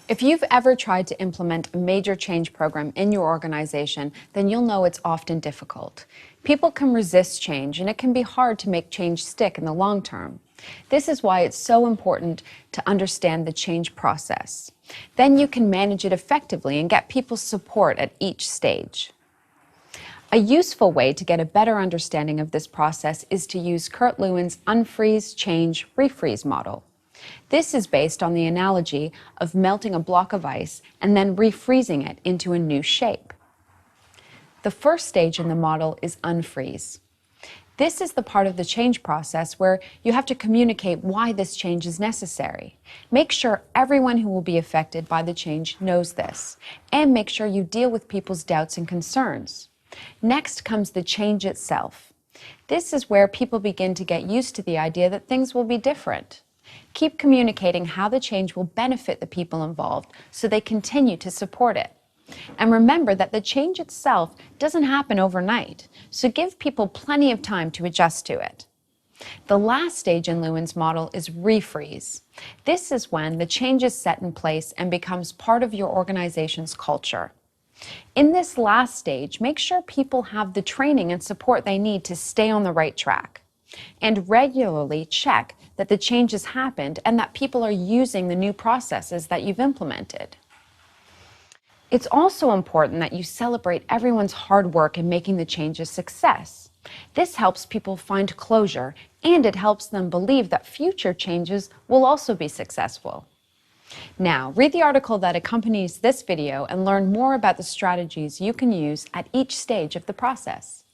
If you've ever tried to implement a major change program in your organization, then you'll know it's often difficult. People can resist change, and it can be hard to make change stick in the long term. This is why it's so important to understand the change process. Then you can manage it effectively and get people's support at each stage. A useful way to get a better understanding of this process is to use Kurt Lewin's Unfreeze, Change, Refreeze model. This is based on the analogy of melting a block of ice and then refreezing it into a new shape. The first stage in the model is unfreeze. This is the part of the change process where you have to communicate why this change is necessary. Make sure everyone who will be affected by the change knows this, and make sure you deal with people's doubts and concerns. Next comes the change itself. This is where people begin to get used to the idea that things will be different. Keep communicating how the change will benefit the people involved so they continue to support it. And remember that the change itself doesn't happen overnight, so give people plenty of time to adjust to it. The last stage in Lewin's model is refreeze. This is when the change is set in place and becomes part of your organization's culture. In this last stage, make sure people have the training and support they need to stay on the right track. And regularly check that the change has happened and that people are using the new processes that you've implemented. It's also important that you celebrate everyone's hard work in making the change a success. This helps people find closure, and it helps them believe that future changes will also be successful. Now, read the article that accompanies this video and learn more about the strategies you can use at each stage of the process.